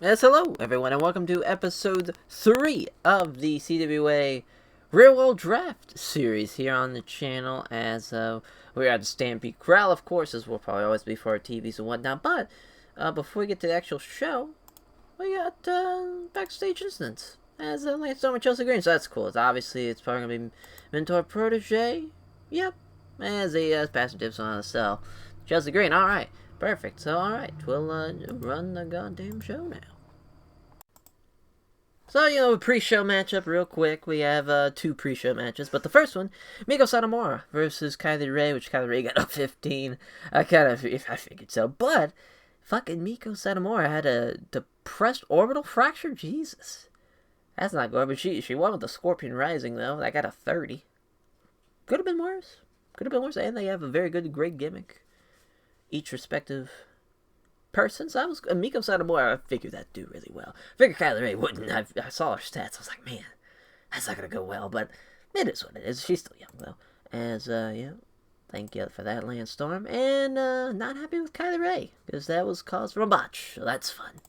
Yes, hello everyone, and welcome to episode 3 of the CWA Real World Draft series here on the channel. As we're at the Stampede Corral, of course, as we'll probably always be for our TVs and whatnot. But before we get to the actual show, we got backstage incidents as Lance Storm and Chelsea Green. So that's cool. It's probably gonna be mentor protege. Yep, as he passing tips on us. So Chelsea Green, all right. Perfect. So, alright, we'll run the goddamn show now. So, a pre-show matchup real quick. We have two pre-show matches, but the first one, Miko Satomura versus Kylie Ray, which Kylie Ray got a 15. I figured so, but fucking Miko Satomura had a depressed orbital fracture? Jesus. That's not good, but she won with the Scorpion Rising, though. That got a 30. Could have been worse. And they have a very great gimmick. Each respective person. So Miko Satomura, I figured that'd do really well. I figured Kylie Ray wouldn't. I saw her stats. I was like, man, that's not gonna go well. But it is what it is. She's still young though. Thank you for that, Lance Storm. And not happy with Kylie Ray because that was cause for a botch. So that's fun.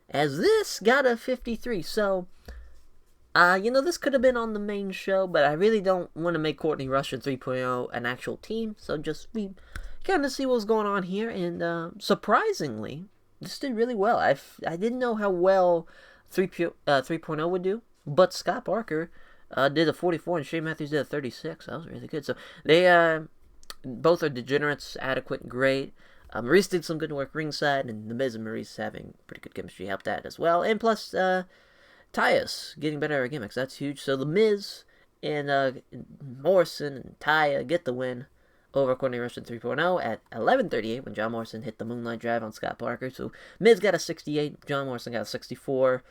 As this got a 53. So this could have been on the main show, but I really don't want to make Courtney Rush and 3.0 an actual team. So we kind of see what's going on here, and surprisingly, this did really well. I didn't know how well 3.0 would do, but Scott Parker did a 44, and Shane Matthews did a 36. That was really good. So they both are degenerates, adequate and great. Maurice did some good work ringside, and The Miz and Maurice having pretty good chemistry helped that as well. And plus, Tyus getting better at gimmicks. That's huge. So The Miz and Morrison and Taya get the win over Courtney Rush and 3.0 at 11:38 when John Morrison hit the Moonlight Drive on Scott Parker. So Miz got a 68, John Morrison got a 64,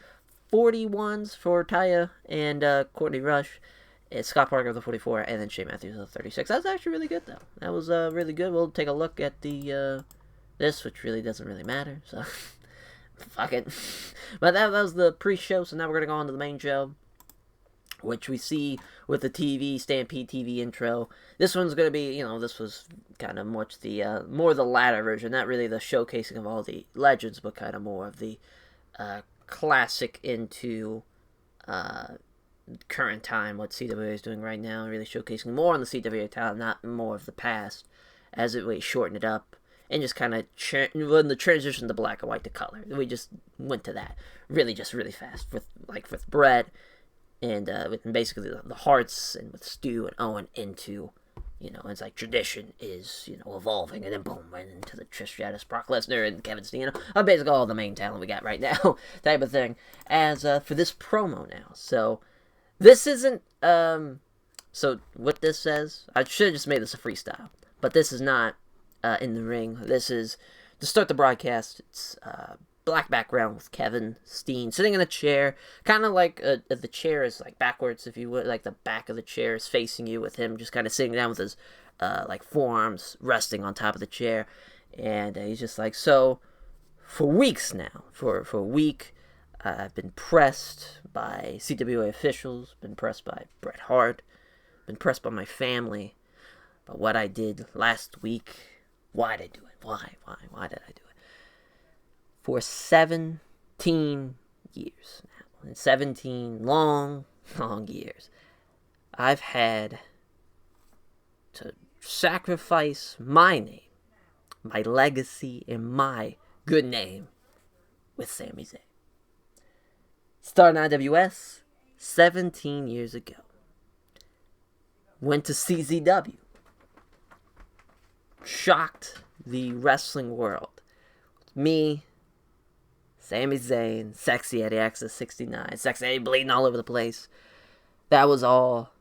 41s for Taya and Courtney Rush, and Scott Parker with a 44, and then Shane Matthews with a 36. That's actually really good though. That was really good. We'll take a look at the this, which really doesn't really matter. So fuck it. But that was the pre-show. So now we're gonna go on to the main show, which we see with the Stampede TV intro. This one's going to be, this was kind of more the latter version, not really the showcasing of all the legends, but kind of more of the classic into current time, what CWA is doing right now, really showcasing more on the CWA talent, not more of the past, as we shorten it up, and just kind of when the transition to black and white to color. We just went to that really fast with Brett, and with basically the Hearts and with Stu and Owen into, it's like tradition is, evolving, and then boom, right into the Trish Stratus, Brock Lesnar, and Kevin Steen, basically all the main talent we got right now, type of thing, as for this promo now. So, this isn't, so what this says, I should have just made this a freestyle, but this is not in the ring. This is, to start the broadcast, it's black background with Kevin Steen sitting in a chair, kind of like the chair is like backwards, if you would, like the back of the chair is facing you, with him just kind of sitting down with his forearms resting on top of the chair, and he's just like, so for weeks now, for a week, I've been pressed by CWA officials, been pressed by Bret Hart, been pressed by my family, but what I did last week, why did I do it? Why did I do it? For 17 years now, and 17 long years, I've had to sacrifice my name, my legacy, and my good name with Sami Zayn. Started IWS 17 years ago. Went to CZW. Shocked the wrestling world. Me, Sami Zayn, Sexy Eddie Access 69, Sexy Eddie bleeding all over the place. That was all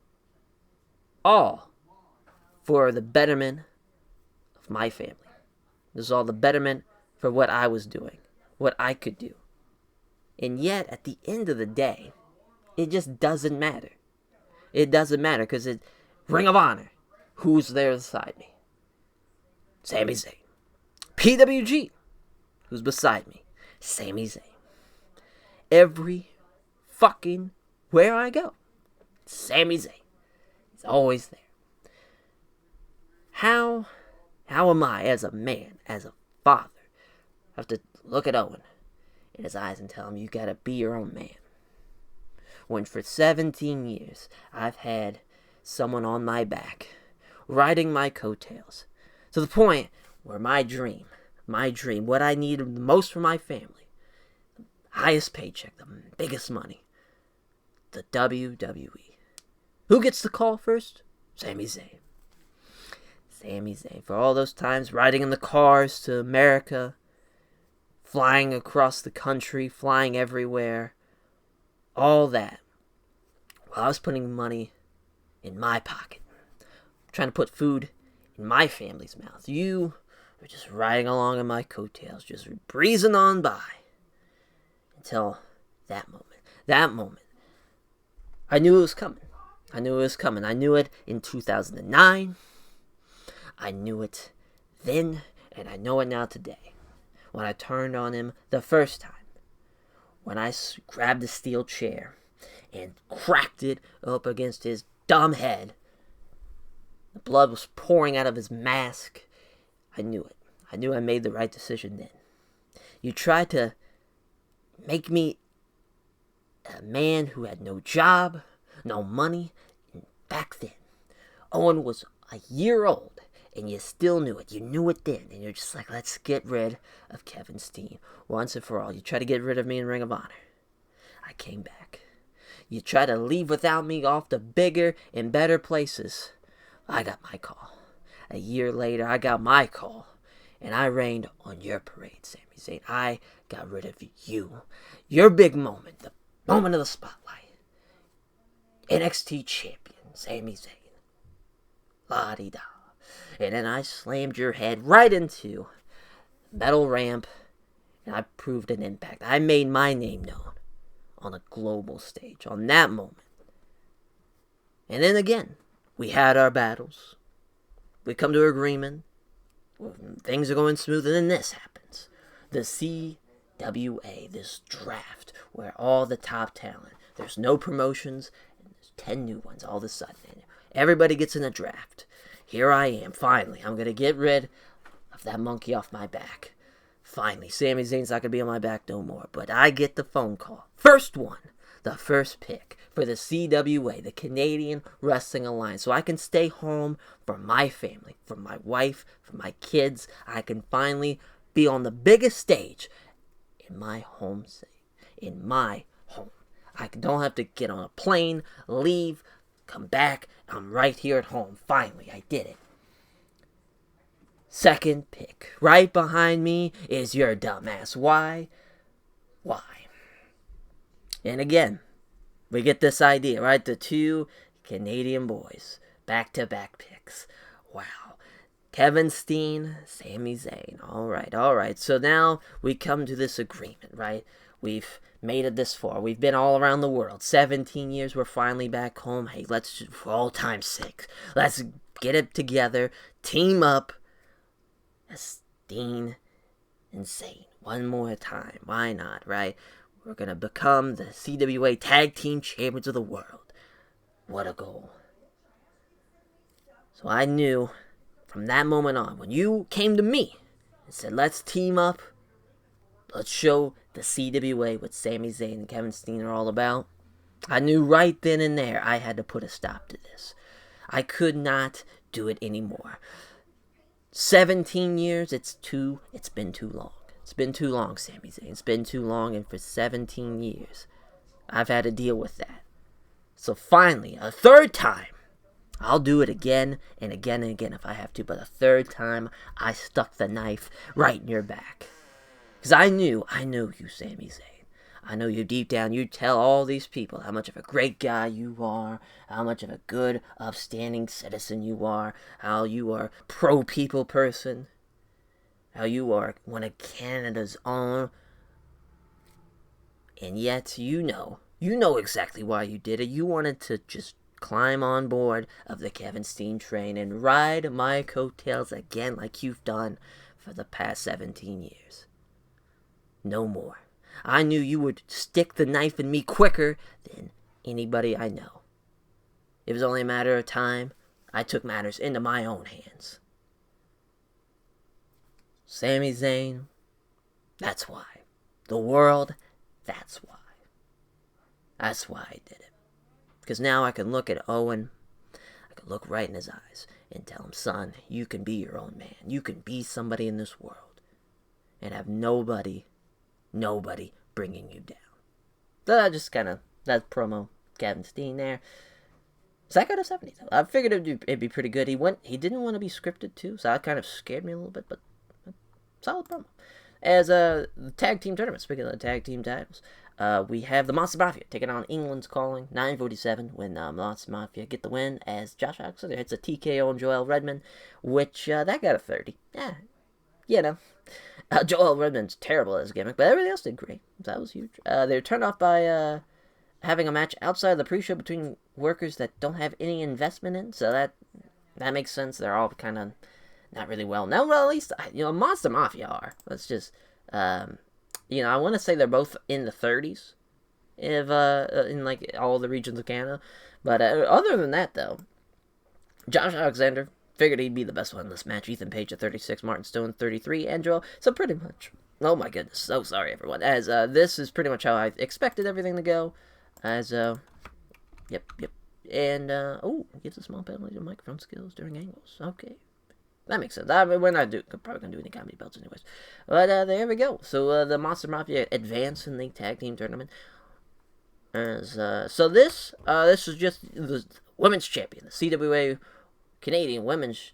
for the betterment of my family. This was all the betterment for what I was doing, what I could do. And yet, at the end of the day, it just doesn't matter. It doesn't matter because it's Ring of Honor. Who's there beside me? Sami Zayn. PWG. Who's beside me? Sami Zayn. Every fucking where I go, Sami Zayn. He's always there. How am I, as a man, as a father, have to look at Owen in his eyes and tell him, you gotta be your own man. When for 17 years, I've had someone on my back, riding my coattails, to the point where my dream, what I needed the most for my family, the highest paycheck, the biggest money, the WWE. Who gets the call first? Sami Zayn. Sami Zayn. For all those times riding in the cars to America, flying across the country, flying everywhere, all that, while I was putting money in my pocket, trying to put food in my family's mouth. You were just riding along in my coattails, just breezing on by, until that moment. I knew it was coming. I knew it in 2009. I knew it then, and I know it now today. When I turned on him the first time. When I grabbed the steel chair and cracked it up against his dumb head. The blood was pouring out of his mask. I knew it. I knew I made the right decision then. You tried to make me a man who had no job, no money. And back then, Owen was a year old, and you still knew it. You knew it then, and you're just like, let's get rid of Kevin Steen once and for all. You tried to get rid of me in Ring of Honor. I came back. You tried to leave without me off to bigger and better places. I got my call. A year later, I got my call, and I rained on your parade, Sami Zayn. I got rid of you. Your big moment, the moment of the spotlight. NXT champion, Sami Zayn. La-di-da. And then I slammed your head right into the metal ramp, and I proved an impact. I made my name known on a global stage, on that moment. And then again, we had our battles. We come to agreement. Things are going smooth, and then this happens. The CWA, this draft, where all the top talent, there's no promotions, and there's 10 new ones all of a sudden. And everybody gets in a draft. Here I am, finally. I'm going to get rid of that monkey off my back. Finally, Sami Zayn's not going to be on my back no more. But I get the phone call. First one. The first pick for the CWA, the Canadian Wrestling Alliance. So I can stay home for my family, for my wife, for my kids. I can finally be on the biggest stage in my home state. In my home. I don't have to get on a plane, leave, come back. I'm right here at home. Finally, I did it. Second pick. Right behind me is your dumbass. Why? And again, we get this idea, right? The two Canadian boys. Back-to-back picks. Wow. Kevin Steen, Sami Zayn. All right. So now we come to this agreement, right? We've made it this far. We've been all around the world. 17 years, we're finally back home. Hey, let's, for all time's sake, let's get it together. Team up. Steen and Zayn. One more time. Why not, right? We're going to become the CWA Tag Team Champions of the world. What a goal. So I knew from that moment on, when you came to me and said, let's team up, let's show the CWA what Sami Zayn and Kevin Steen are all about, I knew right then and there I had to put a stop to this. I could not do it anymore. 17 years, it's been too long. It's been too long, Sami Zayn. It's been too long, and for 17 years, I've had to deal with that. So finally, a third time, I'll do it again and again and again if I have to, but a third time, I stuck the knife right in your back. Because I knew you, Sami Zayn. I know you deep down, you tell all these people how much of a great guy you are, how much of a good, upstanding citizen you are, how you are pro-people person, how you are one of Canada's own, and yet you know exactly why you did it. You wanted to just climb on board of the Kevin Steen train and ride my coattails again like you've done for the past 17 years. No more. I knew you would stick the knife in me quicker than anybody I know. It was only a matter of time. I took matters into my own hands. Sami Zayn, that's why. the world. That's why. That's why I did it. Because now I can look at Owen, I can look right in his eyes and tell him, son, you can be your own man. You can be somebody in this world and have nobody bringing you down. So that just kind of, that promo, Kevin Steen there. Psycho to 70, though. I figured it'd be pretty good. He didn't want to be scripted, too, so that kind of scared me a little bit, but solid promo. As the tag team tournament, speaking of the tag team titles, we have the Monster Mafia taking on England's Calling, 9:47, when Monster Mafia get the win, as Josh Alexander hits a TKO on Joel Redman, which, that got a 30. Yeah, you know. Joel Redman's terrible at his gimmick, but everybody else did great. That was huge. They were turned off by having a match outside of the pre-show between workers that don't have any investment in, so that makes sense. They're all kind of not really well known. Well, at least, Monster Mafia are. Let's just, I want to say they're both in the 30s, if, in, like, all the regions of Canada. But other than that, though, Josh Alexander figured he'd be the best one in this match. Ethan Page at 36, Martin Stone 33, and Joel. So pretty much, oh my goodness, so sorry, everyone. As, this is pretty much how I expected everything to go. As, yep. And, gives a small penalty to microphone skills during angles. Okay. That makes sense. I mean, we're not probably going to do any comedy belts anyways. But, there we go. So, the Monster Mafia advance in the tag team tournament. As, so this is just the women's champion. The CWA Canadian women's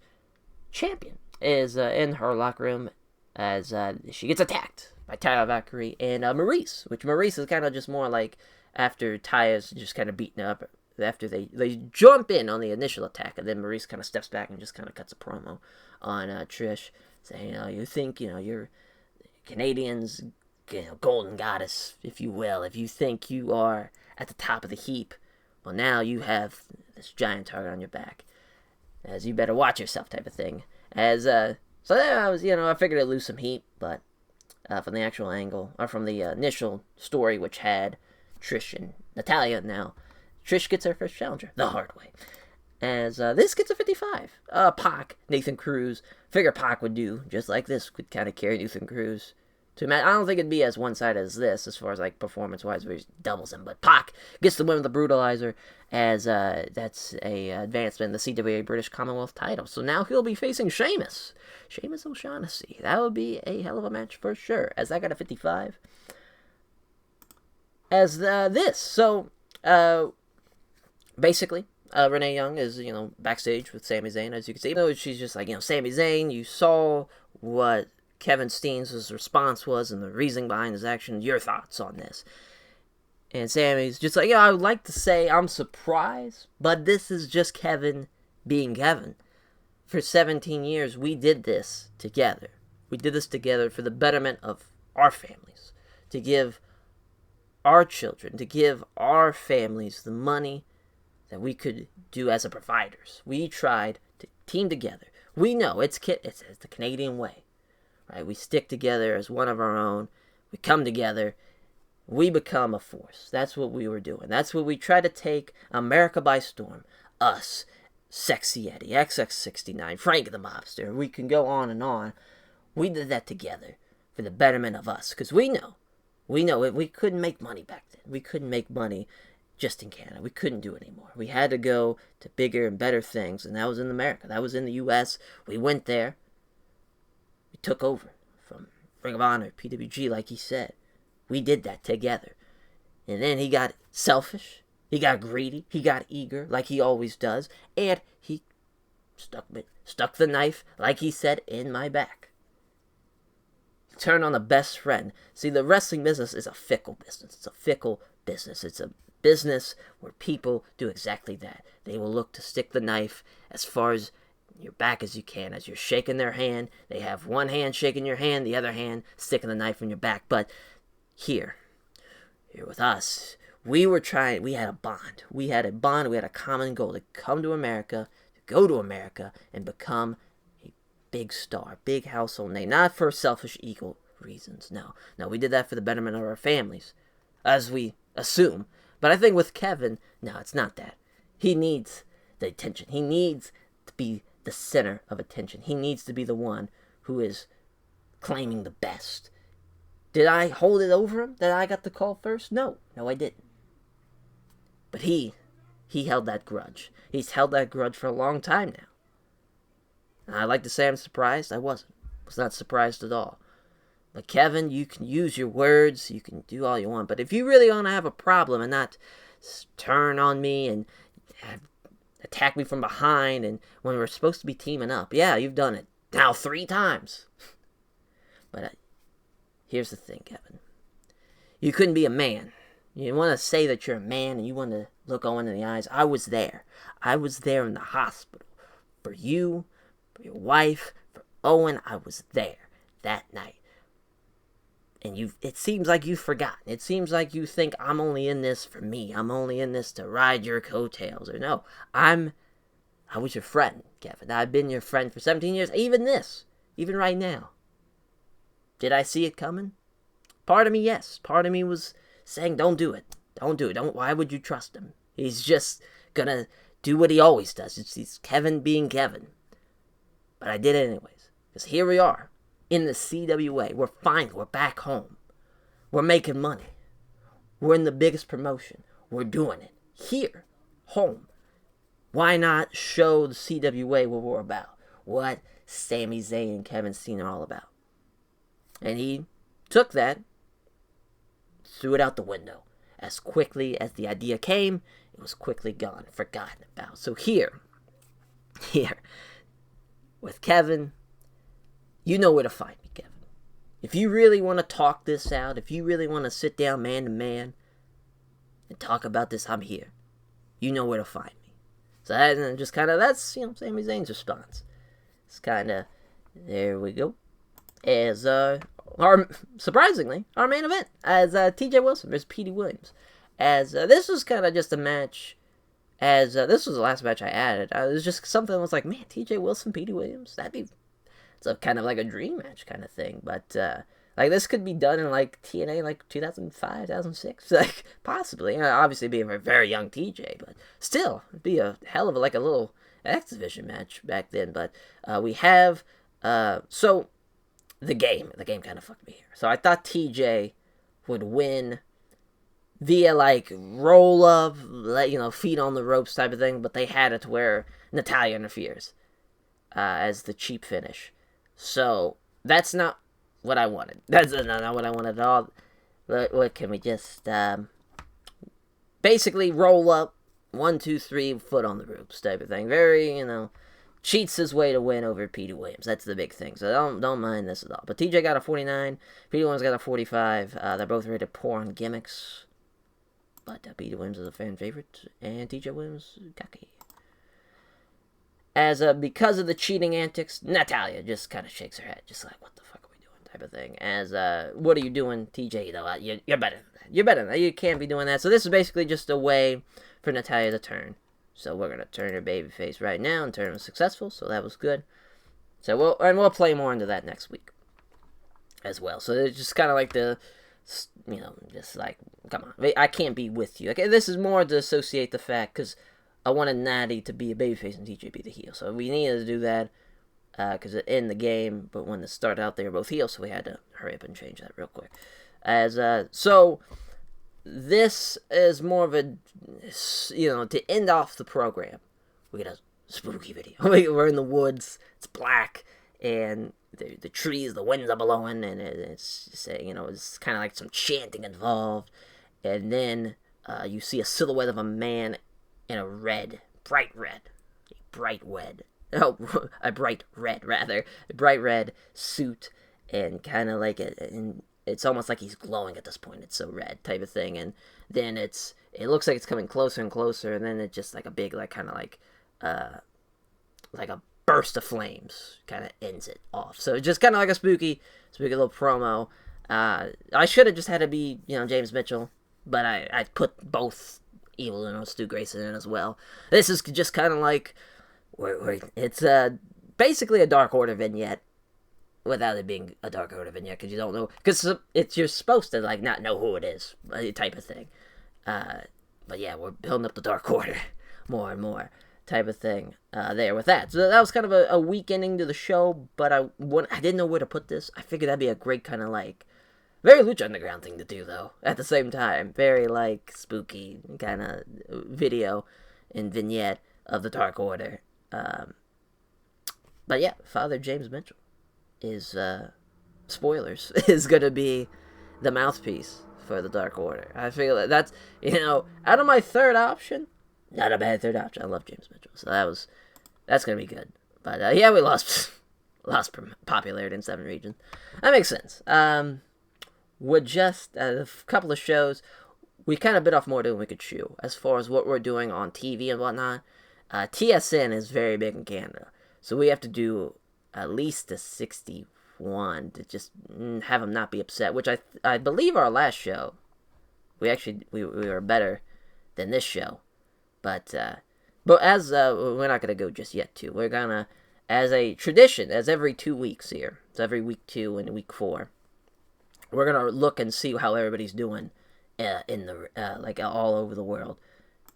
champion is, in her locker room as, she gets attacked by Taya Valkyrie and, Maurice. Which Maurice is kind of just more like, after Taya's just kind of beaten up, after they jump in on the initial attack, and then Maurice kind of steps back and just kind of cuts a promo on Trish, saying, you think, you're Canadians, golden goddess, if you will, if you think you are at the top of the heap, well, now you have this giant target on your back, as you better watch yourself type of thing. As, so there I was, I figured I'd lose some heat, but from the actual angle, or from the initial story, which had Trish and Natalya now, Trish gets her first challenger the hard way. As this gets a 55. Pac, Nathan Cruz. Figure Pac would do just like this, could kind of carry Nathan Cruz to a match. I don't think it'd be as one-sided as this, as far as like performance-wise, where he doubles him. But Pac gets the win with the Brutalizer, as that's a advancement in the CWA British Commonwealth title. So now he'll be facing Sheamus O'Shaughnessy. That would be a hell of a match for sure. As that got a 55. As this, so basically, Renee Young is, backstage with Sami Zayn, as you can see. Even though she's just like, Sami Zayn, you saw what Kevin Steen's response was and the reasoning behind his action. Your thoughts on this? And Sami's just like, I would like to say I'm surprised, but this is just Kevin being Kevin. For 17 years, we did this together. We did this together for the betterment of our families, to give our children, to give our families the money that we could do as a providers. We tried to team together. We know it's the Canadian way, right? We stick together as one of our own. We come together. We become a force. That's what we were doing. That's what we try to take America by storm. Us, Sexy Eddie, XX69, Frank the Mobster. We can go on and on. We did that together for the betterment of us, because we know we couldn't make money back then. We couldn't make money just in Canada. We couldn't do it anymore. We had to go to bigger and better things, and that was in America. That was in the U.S. We went there. We took over from Ring of Honor, PWG, like he said. We did that together. And then he got selfish. He got greedy. He got eager, like he always does. And he stuck the knife, like he said, in my back. Turn on the best friend. See, the wrestling business is a fickle business. It's a fickle business. It's a business where people do exactly that. They will look to stick the knife as far as your back as you can. As you're shaking their hand, they have one hand shaking your hand, the other hand sticking the knife in your back. But here with us, we had a bond. We had a common goal to come to America, to go to America, and become big star, big household name, not for selfish ego reasons. No, we did that for the betterment of our families, as we assume. But I think with Kevin, no, it's not that. He needs the attention. He needs to be the center of attention. He needs to be the one who is claiming the best. Did I hold it over him that I got the call first? No, I didn't. But he held that grudge. He's held that grudge for a long time now. And I like to say I'm surprised. I wasn't. I was not surprised at all. But Kevin, you can use your words, you can do all you want, but if you really want to have a problem and not turn on me and attack me from behind and when we're supposed to be teaming up, yeah, you've done it now 3 times. But here's the thing, Kevin. You couldn't be a man. You want to say that you're a man and you want to look Owen in the eyes. I was there. I was there in the hospital. For you, for your wife, for Owen, I was there that night. And it seems like you've forgotten. It seems like you think I'm only in this for me. I'm only in this to ride your coattails. Or no, I was your friend, Kevin. I've been your friend for 17 years. Even right now. Did I see it coming? Part of me, yes. Part of me was saying, don't do it. Don't do it. Why would you trust him? He's just gonna do what he always does. It's Kevin being Kevin. But I did it anyways. Because here we are. In the CWA. We're fine. We're back home. We're making money. We're in the biggest promotion. We're doing it. Here. Home. Why not show the CWA what we're about? What Sami Zayn and Kevin Steen are all about. And he took that, threw it out the window. As quickly as the idea came, it was quickly gone, forgotten about. So here, with Kevin, you know where to find me, Kevin. If you really want to talk this out, if you really want to sit down man to man and talk about this, I'm here. You know where to find me. So that's Sami Zayn's response. It's kind of, there we go. As, surprisingly, our main event, as TJ Wilson versus Petey Williams. As, this was kind of just a match, as, this was the last match I added. It was just something that was like, man, TJ Wilson, Petey Williams, it's a kind of like a dream match kind of thing, but like this could be done in like TNA like 2005, 2006, like possibly. Obviously, being a very young TJ, but still, it'd be a hell of a little X Division match back then. But we have so the game kind of fucked me here. So I thought TJ would win via like roll up, feet on the ropes type of thing, but they had it to where Natalya interferes as the cheap finish. So, that's not what I wanted. That's not what I wanted at all. What can we just, basically roll up, 1, 2, 3, foot on the ropes type of thing. Very, cheats his way to win over Petey Williams. That's the big thing. So, don't mind this at all. But TJ got a 49, Petey Williams got a 45. They're both ready to pour on gimmicks. But Petey Williams is a fan favorite, and TJ Williams, cocky. As because of the cheating antics, Natalya just kind of shakes her head, just like, what the fuck are we doing, type of thing. As, what are you doing, TJ? You're better than that. You're better than that. You can't be doing that. So this is basically just a way for Natalya to turn. So we're going to turn her babyface right now and turn her successful, so that was good. So we'll play more into that next week as well. So it's just kind of like just like, come on, I can't be with you. Okay, this is more to associate the fact, because I wanted Natty to be a babyface and TJ be the heel. So we needed to do that because in the game, but when it started out, they were both heels, so we had to hurry up and change that real quick. So this is more of a, to end off the program, we get a spooky video. We're in the woods, it's black, and the trees, the winds are blowing, and it's saying, it's kind of like some chanting involved, and then you see a silhouette of a man in a bright red suit, and kind of like and it's almost like he's glowing at this point. It's so red type of thing, and then it looks like it's coming closer and closer, and then it's just like a big kind of like a burst of flames kind of ends it off. So it's just kind of like a spooky little promo. I should have just had to be James Mitchell, but I put both Evil and Stu Grayson in as well. This is just kind of like it's basically a Dark Order vignette without it being a Dark Order vignette, because you don't know, because you're supposed to not know who it is type of thing. But yeah, we're building up the Dark Order more and more type of thing there with that. So that was kind of a weak ending to the show, but I didn't know where to put this. I figured that'd be a great kind of Very Lucha Underground thing to do, though. At the same time, very like spooky kind of video and vignette of the Dark Order. But yeah, Father James Mitchell is spoilers is gonna be the mouthpiece for the Dark Order. I feel that's out of my third option, not a bad third option. I love James Mitchell, so that's gonna be good. But yeah, we lost popularity in 7 regions. That makes sense. With just a couple of shows, we kind of bit off more than we could chew as far as what we're doing on TV and whatnot. TSN is very big in Canada, so we have to do at least a 61 to just have them not be upset. Which I believe our last show, we were better than this show, but as we're not gonna go just yet too. We're gonna, as a tradition, as every 2 weeks here, so every week 2 and week 4. We're gonna look and see how everybody's doing in the like all over the world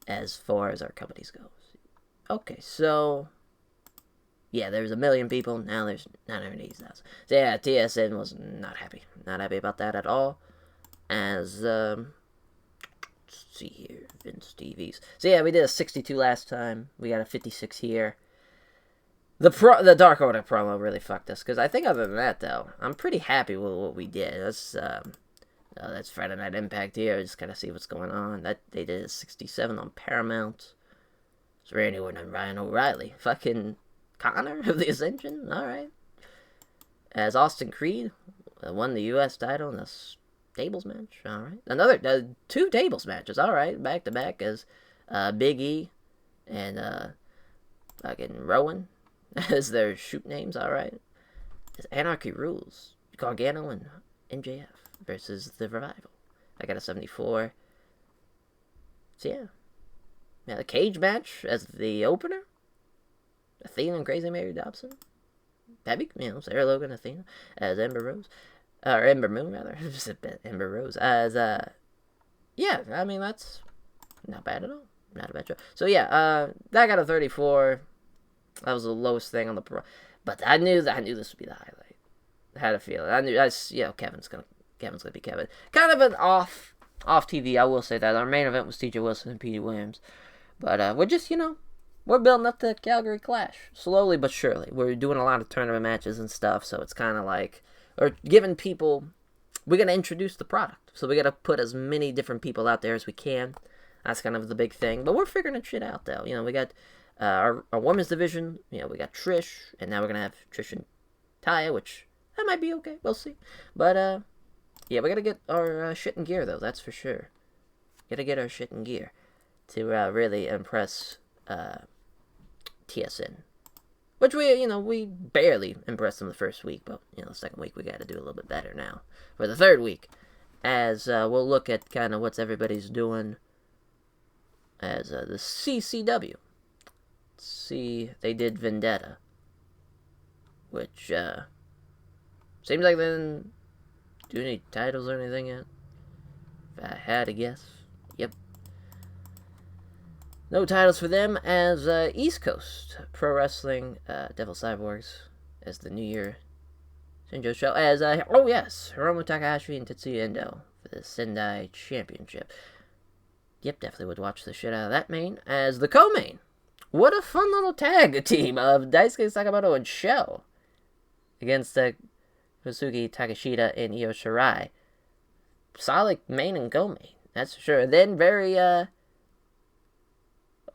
as far as our companies go. Okay, so yeah, there's 1 million people now. There's 980,000. So yeah, TSN was not happy about that at all. As let's see here, Vince TVs. So yeah, we did a 62 last time. We got a 56 here. The Dark Order promo really fucked us, because I think other than that, though, I'm pretty happy with what we did. That's Friday Night Impact here. Just kind of see what's going on. That they did a 67 on Paramount. It's Randy Orton and Ryan O'Reilly. Fucking Connor of the Ascension. All right. As Austin Creed won the U.S. title in a tables match. All right. Another 2 tables matches. All right, back to back as Big E and fucking Rowan as their shoot names. All right. As Anarchy Rules, Gargano and MJF versus the Revival. I got a 74. So yeah. Now the cage match as the opener. Athena and Crazy Mary Dobson. That'd be, Sarah Logan, Athena as Ember Rose. Or Ember Moon, rather. Ember Rose. As, yeah, I mean, that's not bad at all. Not a bad show. So, yeah, that got a 34. That was the lowest thing on the pro. But I knew this would be the highlight. I had a feeling. Kevin's gonna be Kevin. Kind of an off TV, I will say that. Our main event was TJ Wilson and Petey Williams. But, we're just, we're building up the Calgary Clash. Slowly but surely. We're doing a lot of tournament matches and stuff, so it's kind of like, or giving people, we're going to introduce the product. So we got to put as many different people out there as we can. That's kind of the big thing. But we're figuring that shit out, though. We got our women's division. We got Trish, and now we're going to have Trish and Taya, which that might be okay. We'll see. But, yeah, we got to get our shit in gear, though. That's for sure. Got to get our shit in gear to really impress TSN. Which we barely impressed them the first week, but, the second week we got to do a little bit better now. For the third week, as we'll look at kind of what's everybody's doing as the CCW. See, they did Vendetta, which seems like they didn't do any titles or anything yet. If I had to guess, yep. No titles for them as East Coast Pro Wrestling, Devil Cyborgs as the New Year Shinjo show. As, Hiromu Takahashi and Tetsuya Endo for the Sendai Championship. Yep, definitely would watch the shit out of that main. As the co-main, what a fun little tag team of Daisuke Sakamoto and Shell against Kosuke Takeshita and Io Shirai. Solid main and co-main, that's for sure. And then very, oh,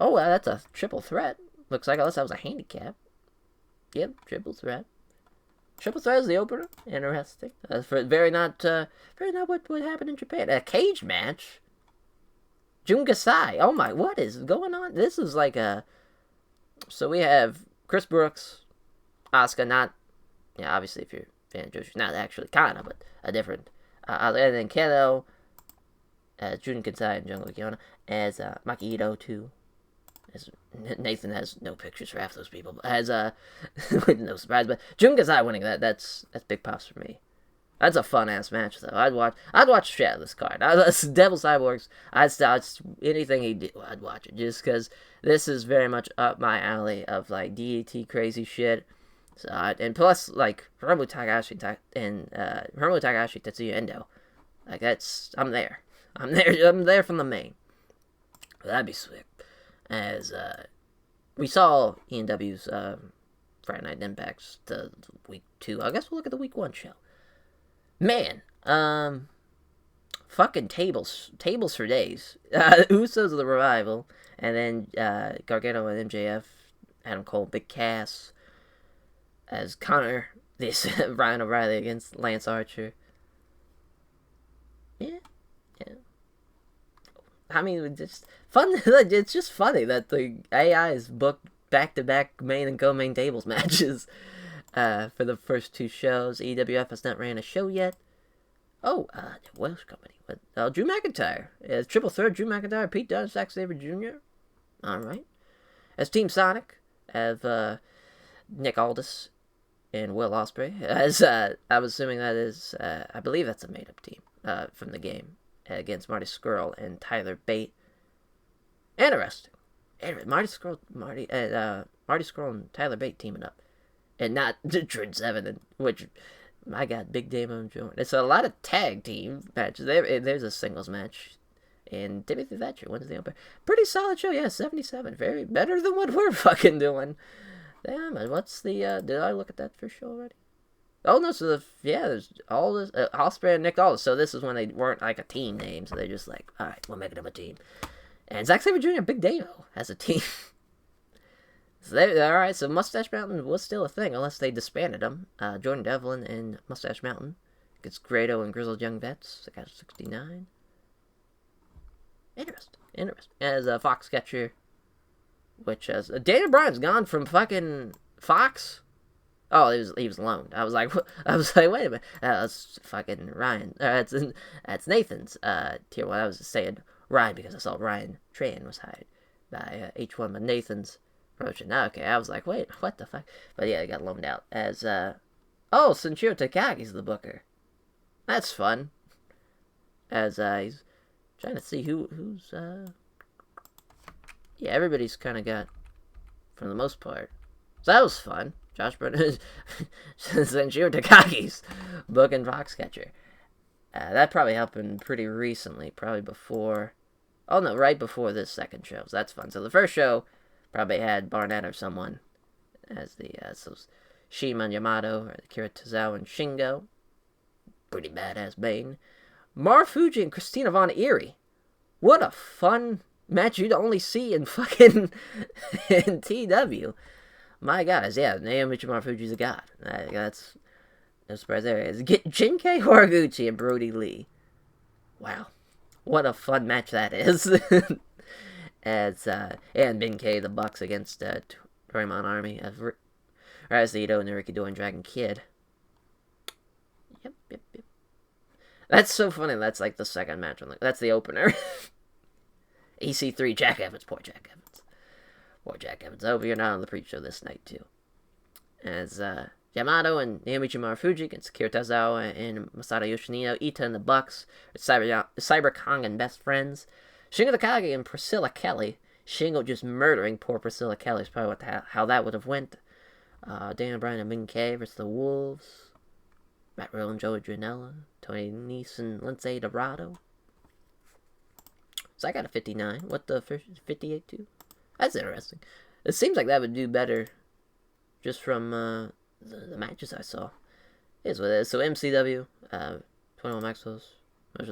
wow, that's a triple threat. Looks like, unless that was a handicap. Yep, triple threat. Triple threat is the opener. Interesting. Very not what happened in Japan. A cage match. Jun Gasai. Oh my, what is going on? This is like a... So we have Chris Brooks, Asuka, obviously if you're a fan of Joshi, not actually Kana, but a different... and then Keno, Jun Gasai and Jungle Kiona, as Maki Ito too. As Nathan has no pictures for half those people, but has no surprise. But Jun Gasai winning that's big pops for me. That's a fun ass match though. I'd watch shit out of this card. Devil Cyborgs. Anything he do, I'd watch it just because this is very much up my alley of like DDT crazy shit. So and plus like Hiromu Takahashi and Tetsuya Endo. Like, I'm there. I'm there from the main. That'd be sweet. As, we saw ENW's, Friday Night Impacts the week 2. I guess we'll look at the week 1 show. Man, fucking tables for days. Usos of the Revival, and then Gargano and MJF, Adam Cole, Big Cass, as Connor, this Ryan O'Reilly against Lance Archer. Yeah. I mean, just fun. It's just funny that the AI is booked back-to-back main and co-main tables matches for the first 2 shows. EWF has not ran a show yet. Oh, Welsh company. Drew McIntyre. Triple threat, Drew McIntyre, Pete Dunne, Zack Sabre Jr. Alright. As Team Sonic, have Nick Aldis and Will Ospreay. As I'm assuming that is, I believe that's a made-up team from the game. Against Marty Scurll and Tyler Bate. Interesting. Marty Scurll and Tyler Bate teaming up. And not Trent Seven, which, my God, Big Damo and Jordan. It's a lot of tag team matches. There's a singles match. And Timothy Thatcher wins the umpire. Pretty solid show, yeah, 77. Very better than what we're fucking doing. Damn, what's the, did I look at that first show already? Oh, no, so there's all this, Ospreay and Nick Aldis, so this is when they weren't, like, a team name, so they're just like, alright, we're making them a team. And Zack Sabre Jr. and Big Damo has a team. So alright, so Mustache Mountain was still a thing, unless they disbanded them. Jordan Devlin and Mustache Mountain gets Grado and Grizzled Young Vets, they got 69. Interesting. As Foxcatcher, which has, Daniel Bryan's gone from fucking Fox. Oh, he was loaned. I was like, wait a minute. That's fucking Ryan. That's Nathan's tier 1. I was just saying Ryan because I saw Ryan Tran was hired by H1, but Nathan's promotion. Okay, I was like, wait, what the fuck? But yeah, he got loaned out as Senshiro Takagi's the booker. That's fun. As he's trying to see who's yeah, everybody's kind of got, for the most part. So that was fun. Josh Burnett, Senshiro Takagi's booking Foxcatcher. That probably happened pretty recently, probably before, right before this second show, so that's fun. So the first show probably had Barnett or someone as the, so Shima Yamato, or Kira Tozawa and Shingo. Pretty badass Bane. Marufuji and Christina Von Eerie. What a fun match you'd only see in fucking in TEW. My God, yeah, Naomichi Marufuji's a god. That's no surprise there. Is Jinkei Horiguchi and Brody Lee. Wow, what a fun match that is. As and Benkei the Bucks against Toryumon Army of Ito and Ricky and Dragon Kid. Yep. That's so funny. That's like the second match. That's the opener. EC3, Jack Evans. Poor Jack Evans. I hope you're not on the pre-show this night, too. As Yamato and Naomichi Marufuji against Kira Tozawa and Masato Yoshino. Ita and the Bucks. Cyber Kong and Best Friends. Shingo Takagi and Priscilla Kelly. Shingo just murdering poor Priscilla Kelly is probably how that would have went. Daniel Bryan and Benkei versus the Wolves. Matt Riddle and Joey Janela. Tony Nese and Lindsay Dorado. So I got a 59. What the first 58 too? That's interesting. It seems like that would do better just from the matches I saw. It is what it is. So MCW, 21 Maxwell's.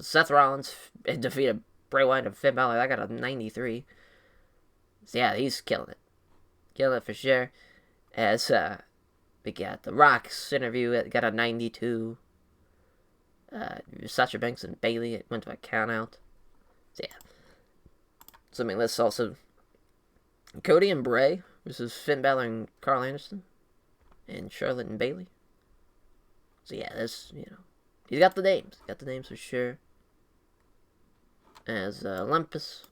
Seth Rollins defeated Bray Wyatt and Finn Balor. I got a 93. So yeah, he's killing it. Killing it for sure. As we got The Rock's interview, it got a 92. Sasha Banks and Bayley, it went to a count out. So yeah. So I mean, let's also Cody and Bray versus Finn Balor and Carl Anderson and Charlotte and Bayley. So yeah, this, he's got the names. Got the names for sure. As Olympus.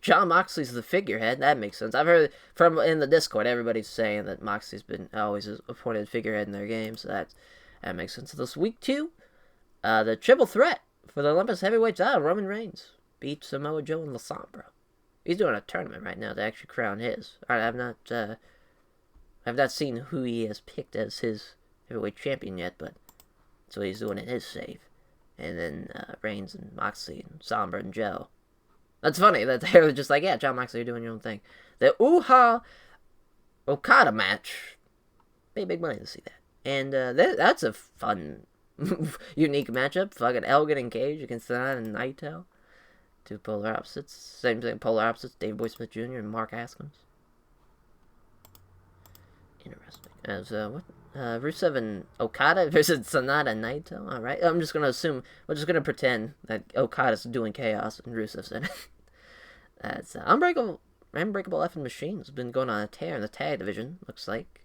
John Moxley's the figurehead. That makes sense. I've heard from in the Discord, everybody's saying that Moxley's been always appointed figurehead in their games. So that makes sense. So this week 2, the triple threat for the Olympus heavyweight title, Roman Reigns beat Samoa Joe and La Sombra. He's doing a tournament right now to actually crown his. I've not seen who he has picked as his heavyweight champion yet, but that's what he's doing in his save. And then Reigns and Moxley and Sombra and Joe. That's funny that they were just like, yeah, John Moxley, you're doing your own thing. The Uha Okada match, pay big money to see that. And that's a fun, unique matchup. Fucking Elgin and Cage against Sanada and Naito. Two polar opposites. Same thing, polar opposites. Dave Boy Smith Jr. and Mark Haskins. Interesting. As, Rusev and Okada versus Sanada and Naito. Alright, I'm just gonna assume, we're just gonna pretend that Okada's doing chaos and Rusev's in it. That's, Unbreakable Effing Machine's been going on a tear in the tag division, looks like.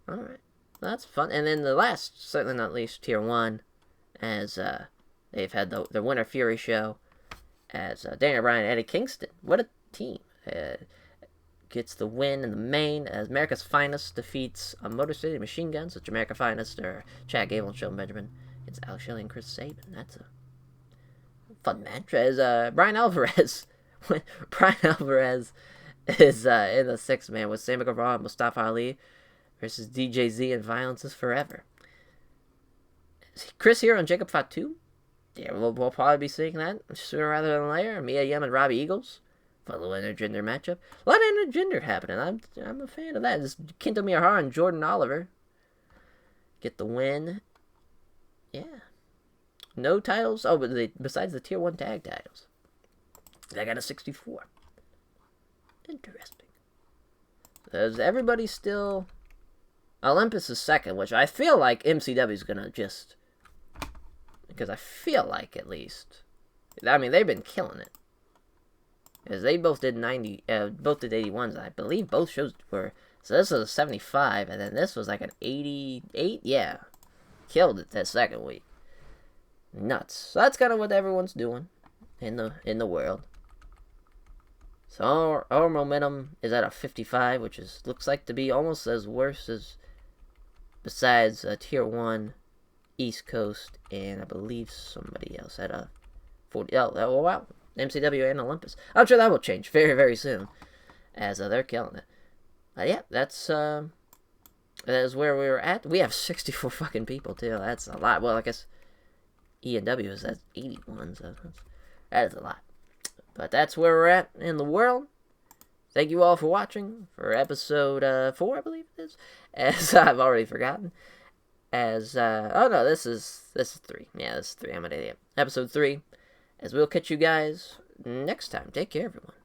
Alright, that's fun. And then the last, certainly not least, Tier 1, as, they've had the Winter Fury show, as, Daniel Bryan and Eddie Kingston. What a team. Gets the win in the main as America's Finest defeats Motor City Machine Guns, which America's Finest are Chad Gable and Shelton Benjamin against Alex Shelley and Chris Sabin. That's a fun match. As Brian Alvarez is in the sixth man with Sammy Guevara and Mustafa Ali versus DJZ and Violence is Forever. Chris Hero and Jacob Fatu. Yeah, we'll probably be seeing that sooner rather than later. Mia Yim and Robbie Eagles. Fellow intergender matchup. A lot of intergender happening. I'm a fan of that. This Kento Miyahara and Jordan Oliver get the win. Yeah. No titles. Oh, but besides the Tier 1 tag titles. They got a 64. Interesting. Because everybody's still... Olympus is second, which I feel like MCW is going to just... Because I feel like, at least... I mean, they've been killing it. Because they both did 81s, I believe both shows were... So this was a 75, and then this was like an 88? Yeah. Killed it that second week. Nuts. So that's kind of what everyone's doing in the world. So our momentum is at a 55, which looks like to be almost as worse as... Besides Tier 1, East Coast, and I believe somebody else at a 40... Oh, wow. MCW and Olympus. I'm sure that will change very, very soon, as they're killing it. Yeah, that is where we were at. We have 64 fucking people, too. That's a lot. Well, I guess E&W is at 81, so that is a lot. But that's where we're at in the world. Thank you all for watching for episode 4, I believe it is. As I've already forgotten. As, oh no, this is 3. Yeah, this is 3. I'm an idiot. Episode 3. As we'll catch you guys next time. Take care, everyone.